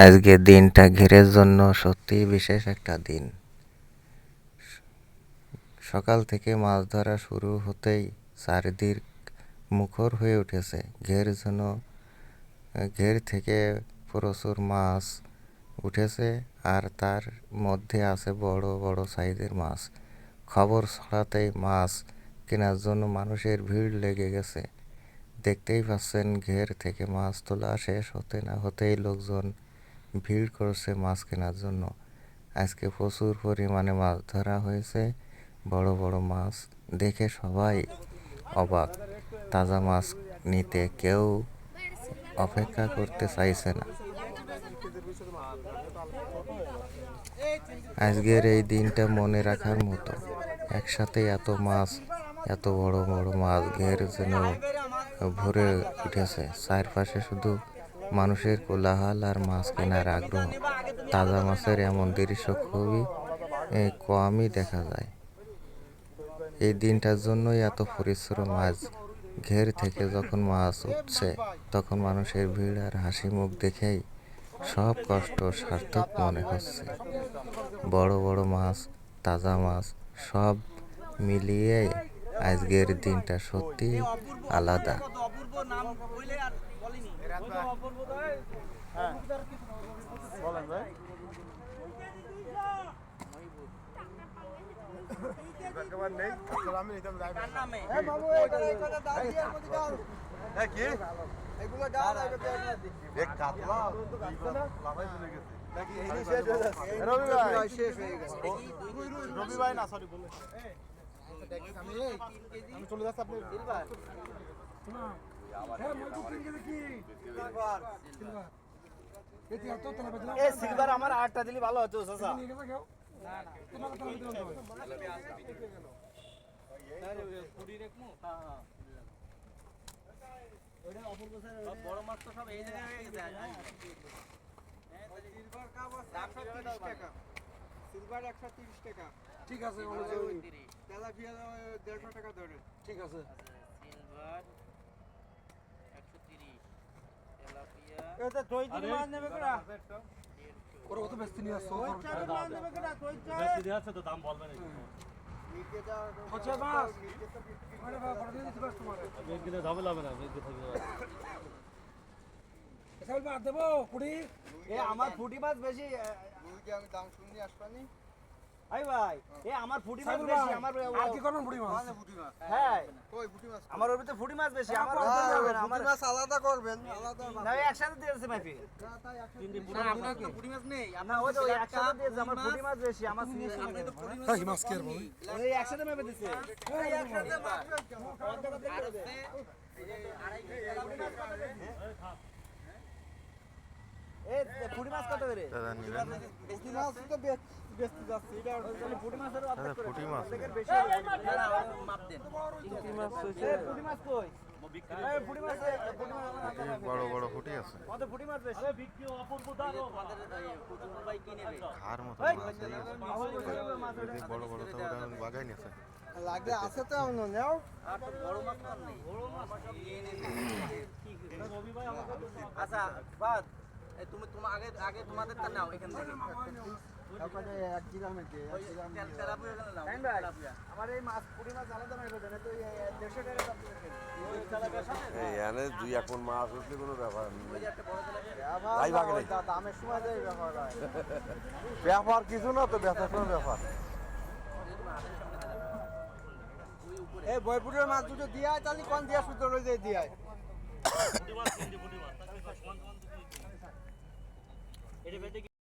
আজকের দিনটা ঘেরের জন্য সত্যিই বিশেষ একটা দিন। সকাল থেকে মাছ ধরা শুরু হতেই চারিদিক মুখর হয়ে উঠেছে। ঘের থেকে প্রচুর মাছ উঠেছে, আর তার মধ্যে আছে বড় বড় সাইজের মাছ। খবর ছড়াতেই মাছ কেনার জন্য মানুষের ভিড় লেগে গেছে। দেখতেই পাচ্ছেন, ঘের থেকে মাছ তোলা শেষ হতে না হতেই লোকজন ভিড় করছে মাছ কেনার জন্য। আজকে প্রচুর পরিমাণে মাছ ধরা হয়েছে। বড় বড় মাছ দেখে সবাই অবাক। তাজা মাছ নিতে কেউ অপেক্ষা করতে চাইছে না। আজকের এই দিনটা মনে রাখার মতো। একসাথে এত মাছ, এত বড় বড় মাছ, ঘের যেন ভরে উঠেছে। চারপাশে শুধু মানুষের কোলাহল আর মাছ কেনার আগ্রহ। তাজা মাছের এমন দৃশ্য খুবই কমই দেখা যায়। এই দিনটার জন্যই এত পরিশ্রম। আজ ঘের থেকে যখন মাছ উঠছে, তখন মানুষের ভিড় আর হাসি মুখ দেখেই সব কষ্ট সার্থক মনে হচ্ছে। বড় বড় মাছ, তাজা মাছ, সব মিলিয়ে আজকের দিনটা সত্যি আলাদা। সিলভার আমার 8টা দিলে ভালো হতো চাচা। বড় মাছ তো সব এই জায়গায় হয়ে গেছে। সিলভার 130 টাকা। ঠিক আছে, তেলাপিয়া 150 টাকা ধরে। ঠিক আছে, সিলভার 130, তেলাপিয়া এটা দই দিন মাছ নেবে করা ওর কত বেশি নিয়ে আসছো? ওই চার মাছ নেবে করা কই চাই বেশি দিয়ে আছে তো দাম বলবে না। নিতে দাও আচ্ছা মাছ আরে বাবা বড় দিন দিতে পারছ তোমারে বেগ দিলে দাম হবে না, বেগ দিতে হবে। এসব মাছ দেবো পুরি। এ আমার পুঁটি মাছ বেশি। মুরগি আমি দাম শুনি আসবানি। আই ভাই, এ আমার পুঁটি মাছ বেশি। আমার আর কি করবেন পুঁটি মাছ? মানে পুঁটি মাছ, হ্যাঁ কই পুঁটি মাছ? আমার ওর ভিতরে পুঁটি মাছ বেশি। আমার পুঁটি মাছ আলাদা করবেন, আলাদা না একসাথে দিয়েছে মাইফি। না তাই একসাথে পুঁটি মাছ নেই। না ওই তো একসাথে দিয়েছে। আমার পুঁটি মাছ বেশি। আমার আপনি তো পুঁটি মাছ মাছ কি করব? ওই একসাথে মেপে দিছে। এই একসাথে মাছ আর আছে এই যে আড়াই কেজি মাছ কত রে? এ পুঁটি মাছ কত করে? দাদা নিবেন না? পুঁটি মাছ তো বেচতে যাচ্ছে। এটা তাহলে পুঁটি মাছের অর্ধেক করে। পুঁটি মাছ বেশি না মাপ দেন। পুঁটি মাছ হইছে। পুঁটি মাছ কই? এই পুঁটি মাছ বড় বড় পুঁটি আছে। কত পুঁটি মাছ বেশি? আরে বিক্রি অপূর্ব দাম। আমাদের কুতুব ভাই কিনে নেবে। খার মতো মাছ এই বড় বড় তো ওটা বাগাই নিছে। লাগে আছে তো এমন নাও। আর তো বড় মাছ তো নেই। বড় মাছ সব নিয়ে নেবে। কি রবি ভাই আমাকে আচ্ছা বাদ তুমি আগে তোমাদের তা নাও এখান থেকে। ওখানে 1 গ্রাম আছে, 1 গ্রাম তেলাপিয়া নাও। তেলাপিয়া আমার এই মাছ পুরি মাছ আলাদা নাই বলেন তো 150 টাকা দাম দিয়েছে। ওই তেলাপিয়ার সাথে এই এনে 2 এখন মাছ উঠলে কোনো ব্যাপার নেই। ওই একটা বড় তেলাপিয়া ভাই ভাগে নেই। দামের সময় দেই ব্যাপার হয়। ব্যাপার কিছু না তো, বেচার কোনো ব্যাপার। এই বয়পুরের মাছ দুটো দিয়া তাহলে কোন দিয়া সুতো লই যাই দিয়া পুরি মাছ।